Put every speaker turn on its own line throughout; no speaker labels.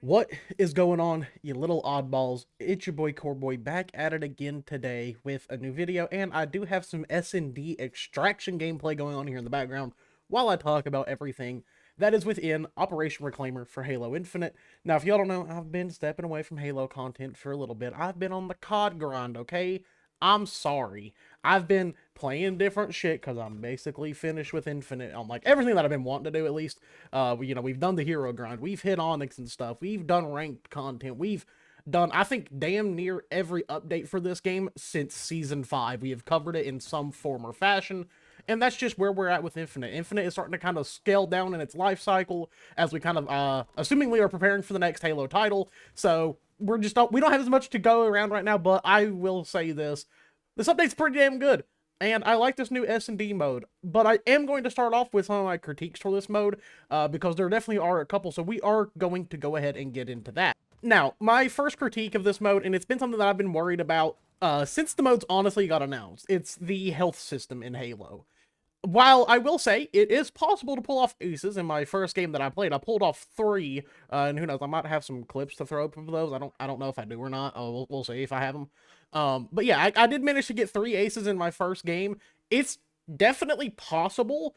What is going on, you little oddballs? It's your boy Coreboy back at it again today with a new video, and I do have some SND Extraction gameplay going on here in the background while I talk about everything that is within Operation Reclaimer for Halo Infinite. Now, if y'all don't know, I've been stepping away from Halo content for a little bit. I've been on the COD grind, okay? I'm sorry. I've been playing different shit because I'm basically finished with Infinite on like everything that I've been wanting to do at least. We've done the hero grind, we've hit Onyx and stuff, we've done ranked content, we've done, I think, damn near every update for this game since Season 5. We have covered it in some form or fashion, and that's just where we're at with Infinite. Infinite is starting to kind of scale down in its life cycle as we kind of, assumingly are preparing for the next Halo title, so we don't have as much to go around right now, but I will say this update's pretty damn good. And I like this new S&D mode, but I am going to start off with some of my critiques for this mode, because there definitely are a couple, so we are going to go ahead and get into that. Now, my first critique of this mode, and it's been something that I've been worried about since the mode's honestly got announced, it's the health system in Halo. While I will say it is possible to pull off aces, in my first game that I played, I pulled off 3, and who knows, I might have some clips to throw up of those. I don't know if I do or not. Oh, we'll see if I have them. But yeah, I did manage to get 3 aces in my first game. It's definitely possible.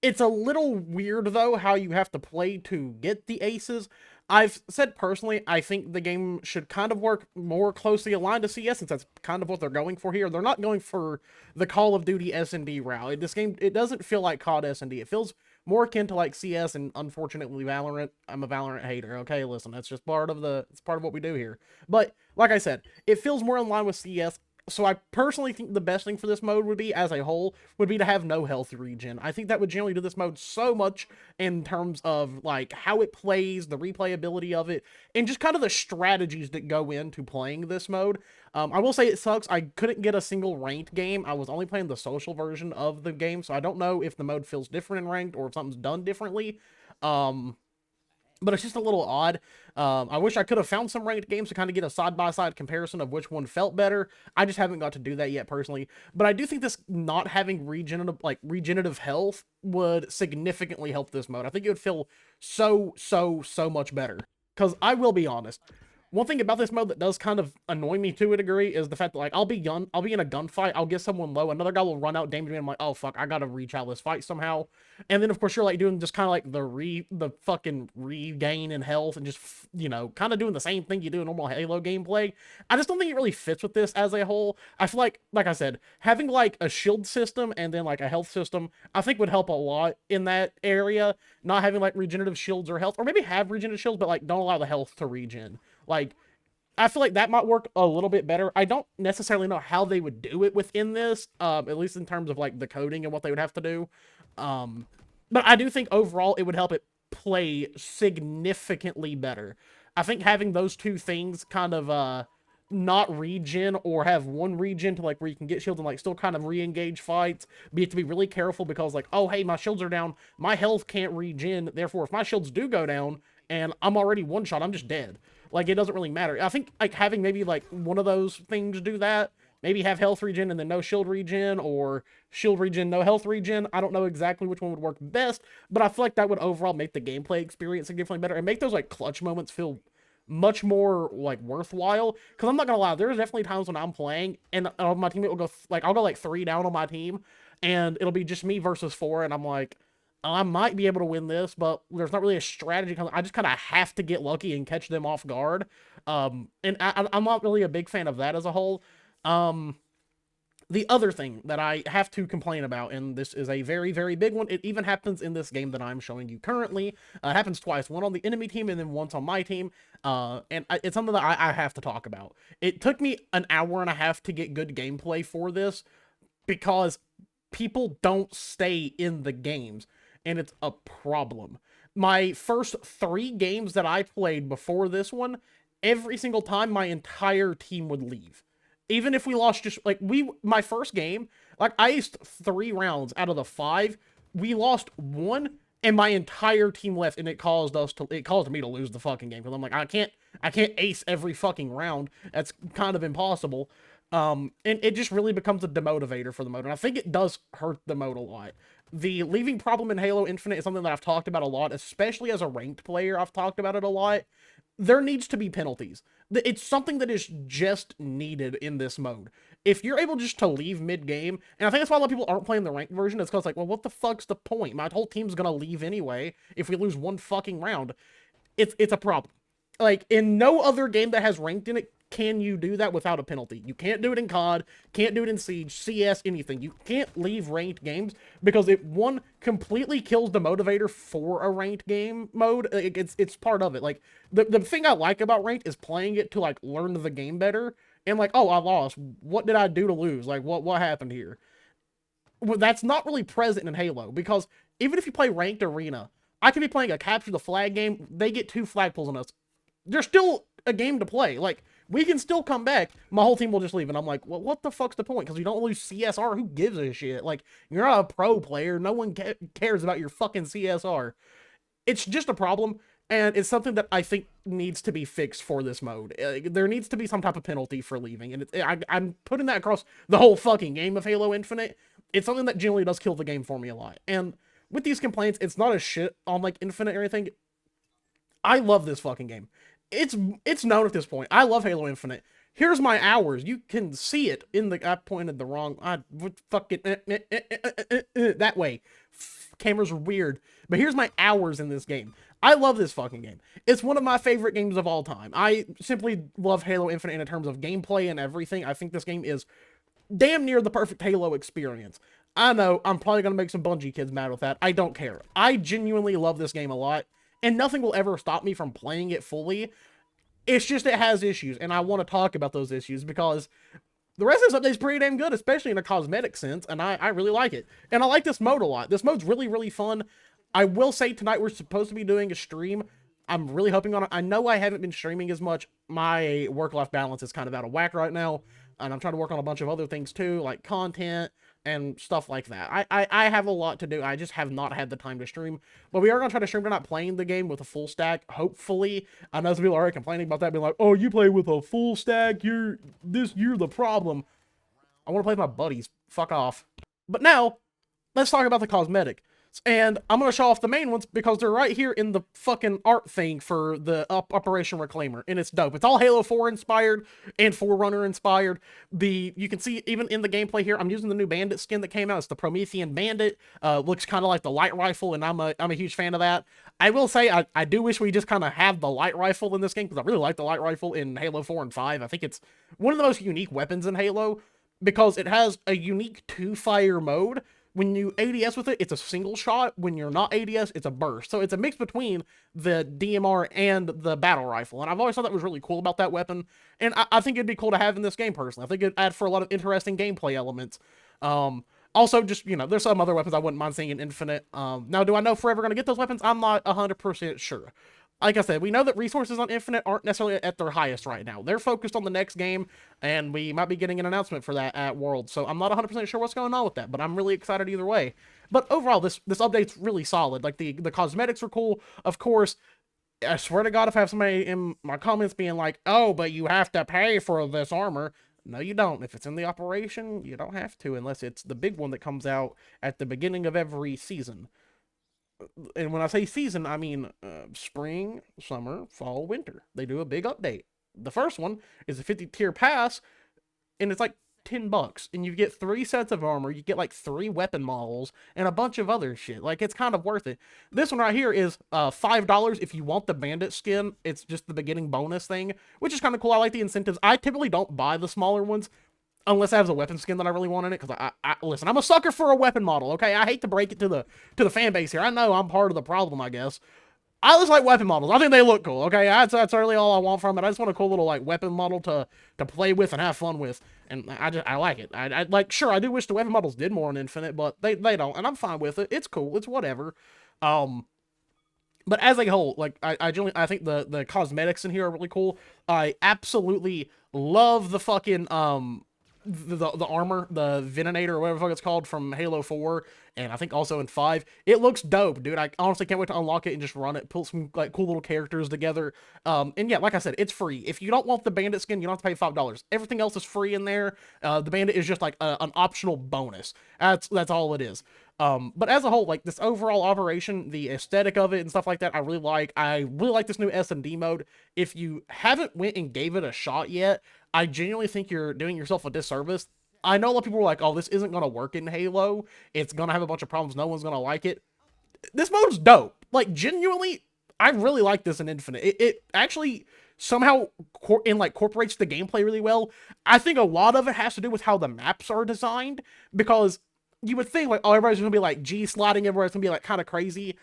It's a little weird, though, how you have to play to get the aces. I've said personally, I think the game should kind of work more closely aligned to CS, since that's kind of what they're going for here. They're not going for the Call of Duty S&D route. This game, it doesn't feel like COD S&D. It feels more akin to like CS and unfortunately Valorant. I'm a Valorant hater. Okay, listen, that's just it's part of what we do here. But like I said, it feels more in line with CS. So I personally think the best thing for this mode would be, as a whole, would be to have no health regen. I think that would generally do this mode so much in terms of, like, how it plays, the replayability of it, and just kind of the strategies that go into playing this mode. I will say it sucks. I couldn't get a single ranked game. I was only playing the social version of the game, so I don't know if the mode feels different in ranked or if something's done differently. But it's just a little odd. I wish I could have found some ranked games to kind of get a side-by-side comparison of which one felt better. I just haven't got to do that yet personally. But I do think this not having regenerative health would significantly help this mode. I think it would feel so much better. Because I will be honest, one thing about this mode that does kind of annoy me to a degree is the fact that, like, I'll be in a gunfight, I'll get someone low, another guy will run out, damage me, and I'm like, oh fuck, I gotta reach out this fight somehow. And then of course you're like doing just kind of like the fucking regain in health and just, you know, kind of doing the same thing you do in normal Halo gameplay. I just don't think it really fits with this as a whole. I feel like I said, having like a shield system and then like a health system, I think would help a lot in that area. Not having like regenerative shields or health, or maybe have regenerative shields, but like don't allow the health to regen. Like, I feel like that might work a little bit better. I don't necessarily know how they would do it within this, at least in terms of like the coding and what they would have to do. But I do think overall it would help it play significantly better. I think having those two things kind of not regen, or have one regen to like where you can get shields and like still kind of re-engage fights, but you have to be really careful because like, oh hey, my shields are down, my health can't regen, therefore if my shields do go down and I'm already one shot, I'm just dead. Like, it doesn't really matter. I think like having maybe like one of those things do that, maybe have health regen and then no shield regen, or shield regen, no health regen. I don't know exactly which one would work best, but I feel like that would overall make the gameplay experience significantly better and make those like clutch moments feel much more like worthwhile. Because I'm not gonna lie, there's definitely times when I'm playing and my teammate will go like, I'll go like 3 down on my team and it'll be just me versus 4, and I'm like, I might be able to win this, but there's not really a strategy. I just kind of have to get lucky and catch them off guard. And I'm not really a big fan of that as a whole. The other thing that I have to complain about, and this is a very big one, it even happens in this game that I'm showing you currently. It happens twice, one on the enemy team and then once on my team. It's something that I have to talk about. It took me an hour and a half to get good gameplay for this because people don't stay in the games, and it's a problem. My first 3 games that I played before this one, every single time my entire team would leave. Even if we lost just, like, my first game, like, I aced 3 rounds out of the 5. We lost 1, and my entire team left, and it caused me to lose the fucking game. Because I'm like, I can't ace every fucking round. That's kind of impossible. And it just really becomes a demotivator for the mode, and I think it does hurt the mode a lot. The leaving problem in Halo Infinite is something that I've talked about a lot, especially as a ranked player. I've talked about it a lot. there needs to be penalties. It's something that is just needed in this mode. If you're able just to leave mid-game, and I think that's why a lot of people aren't playing the ranked version, it's because like, well, what the fuck's the point? My whole team's gonna leave anyway if we lose one fucking round. It's a problem. Like, in no other game that has ranked in it can you do that without a penalty. You can't do it in COD, can't do it in Siege, CS, anything. You can't leave ranked games because it, one, completely kills the motivator for a ranked game mode. It's part of it. Like, the thing I like about ranked is playing it to, like, learn the game better. And, like, oh, I lost. What did I do to lose? Like, what happened here? Well, that's not really present in Halo because even if you play ranked arena, I could be playing a capture the flag game. They get 2 flag pulls on us. There's still a game to play. Like, we can still come back. My whole team will just leave. And I'm like, well, what the fuck's the point? Because we don't lose CSR. Who gives a shit? Like, you're not a pro player. No one cares about your fucking CSR. It's just a problem. And it's something that I think needs to be fixed for this mode. There needs to be some type of penalty for leaving. And I'm putting that across the whole fucking game of Halo Infinite. It's something that generally does kill the game for me a lot. And with these complaints, it's not a shit on, like, Infinite or anything. I love this fucking game. It's known at this point. I love Halo Infinite. Here's my hours. You can see it in the... I pointed the wrong... I would fucking... that way. Cameras are weird. But here's my hours in this game. I love this fucking game. It's one of my favorite games of all time. I simply love Halo Infinite in terms of gameplay and everything. I think this game is damn near the perfect Halo experience. I know, I'm probably going to make some Bungie kids mad with that. I don't care. I genuinely love this game a lot. And nothing will ever stop me from playing it fully. It's just it has issues, and I want to talk about those issues because the rest of this update is pretty damn good, especially in a cosmetic sense, and I really like it. And I like this mode a lot. This mode's really, really fun. I will say tonight we're supposed to be doing a stream. I'm really hoping on it. I know I haven't been streaming as much. My work-life balance is kind of out of whack right now, and I'm trying to work on a bunch of other things too, like content and stuff like that. I have a lot to do. I just have not had the time to stream. But we are going to try to stream. We're not playing the game with a full stack, hopefully. I know some people are already complaining about that, being like, oh, you play with a full stack, you're the problem. I want to play with my buddies. Fuck off. But now, let's talk about the cosmetic. And I'm going to show off the main ones because they're right here in the fucking art thing for the Operation Reclaimer. And it's dope. It's all Halo 4 inspired and Forerunner inspired. You can see even in the gameplay here, I'm using the new Bandit skin that came out. It's the Promethean Bandit. Looks kind of like the light rifle, and I'm a huge fan of that. I will say, I do wish we just kind of have the light rifle in this game because I really like the light rifle in Halo 4 and 5. I think it's one of the most unique weapons in Halo because it has a unique two-fire mode. When you ADS with it, it's a single shot. When you're not ADS, it's a burst. So it's a mix between the DMR and the battle rifle. And I've always thought that was really cool about that weapon. And I think it'd be cool to have in this game, personally. I think it'd add for a lot of interesting gameplay elements. Also, just, you know, there's some other weapons I wouldn't mind seeing in Infinite. Now, do I know if we're ever going to get those weapons? I'm not 100% sure. Like I said, we know that resources on Infinite aren't necessarily at their highest right now. They're focused on the next game, and we might be getting an announcement for that at World. So I'm not 100% sure what's going on with that, but I'm really excited either way. But overall, this update's really solid. Like, the cosmetics are cool. Of course, I swear to God, if I have somebody in my comments being like, oh, but you have to pay for this armor. No, you don't. If it's in the operation, you don't have to, unless it's the big one that comes out at the beginning of every season. And when I say season, I mean spring, summer, fall, winter. They do a big update. The first one is a 50-tier pass, and it's like $10. And you get 3 sets of armor, you get like 3 weapon models, and a bunch of other shit. Like, it's kind of worth it. This one right here is $5 if you want the bandit skin. It's just the beginning bonus thing, which is kind of cool. I like the incentives. I typically don't buy the smaller ones unless it has a weapon skin that I really want in it, because listen, I'm a sucker for a weapon model, okay? I hate to break it to the fan base here. I know I'm part of the problem, I guess. I just like weapon models. I think they look cool, okay? That's really all I want from it. I just want a cool little, like, weapon model to play with and have fun with, and I like it. I like, sure, I do wish the weapon models did more on Infinite, but they don't, and I'm fine with it. It's cool. It's whatever. But as a whole, like, I think the cosmetics in here are really cool. I absolutely love the fucking, the armor, the Venator, or whatever the fuck it's called from Halo 4. and I think also in 5. It looks dope, dude. I honestly can't wait to unlock it and just run it, pull some like cool little characters together. And yeah, like I said, it's free. If you don't want the bandit skin, you don't have to pay $5. Everything else is free in there. The bandit is just like an optional bonus. That's all it is. But as a whole, like this overall operation, the aesthetic of it and stuff like that, I really like. I really like this new SND mode. If you haven't went and gave it a shot yet, I genuinely think you're doing yourself a disservice. I know a lot of people are like, oh, this isn't going to work in Halo. It's going to have a bunch of problems. No one's going to like it. This mode's dope. Like, genuinely, I really like this in Infinite. It actually somehow incorporates the gameplay really well. I think a lot of it has to do with how the maps are designed, because you would think, like, oh, everybody's going to be, like, G-sliding everywhere. It's going to be, like, kind of crazy.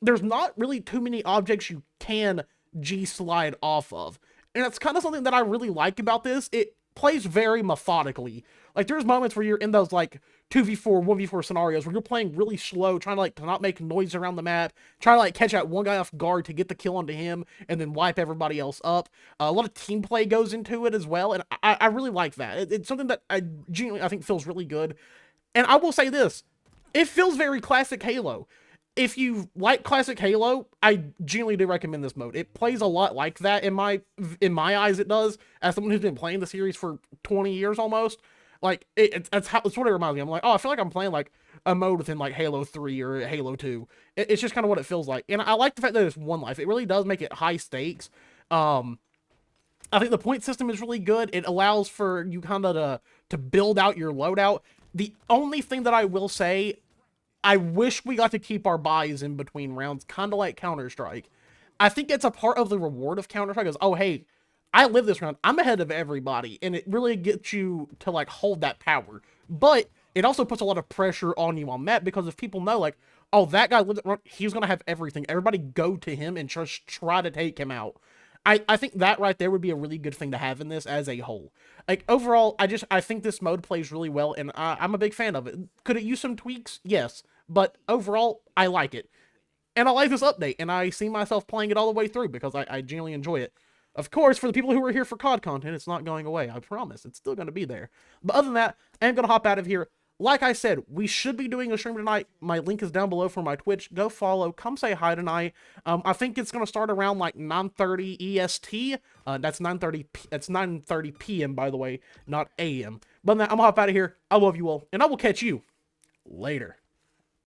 There's not really too many objects you can G-slide off of. And it's kind of something that I really like about this. It plays very methodically. Like, there's moments where you're in those, like, 2v4, 1v4 scenarios where you're playing really slow, trying to, like, to not make noise around the map, trying to, like, catch that one guy off guard to get the kill onto him, and then wipe everybody else up. A lot of team play goes into it as well, and I really like that. It's something that I genuinely, I think, feels really good. And I will say this, it feels very classic Halo. If you like classic Halo, I genuinely do recommend this mode. It plays a lot like that in my eyes. It does, as someone who's been playing the series for 20 years almost. Like it's what it reminds me. I'm like, oh, I feel like I'm playing like a mode within like Halo 3 or Halo 2. It's just kind of what it feels like, and I like the fact that it's one life. It really does make it high stakes. I think the point system is really good. It allows for you kind of to build out your loadout. The only thing that I will say, I wish we got to keep our buys in between rounds, kind of like Counter-Strike. I think it's a part of the reward of Counter-Strike is, oh, hey, I live this round. I'm ahead of everybody, and it really gets you to, like, hold that power. But it also puts a lot of pressure on you on map, because if people know, like, oh, that guy lives, he's going to have everything. Everybody go to him and just try to take him out. I think that right there would be a really good thing to have in this as a whole. Like, overall, I think this mode plays really well, and I'm a big fan of it. Could it use some tweaks? Yes. But overall, I like it. And I like this update, and I see myself playing it all the way through because I genuinely enjoy it. Of course, for the people who are here for COD content, it's not going away. I promise. It's still going to be there. But other than that, I am going to hop out of here. Like I said, we should be doing a stream tonight. My link is down below for my Twitch. Go follow. Come say hi tonight. I think it's going to start around like 9:30 EST. That's 9:30 PM, by the way, not AM. But I'm going to hop out of here. I love you all, and I will catch you later.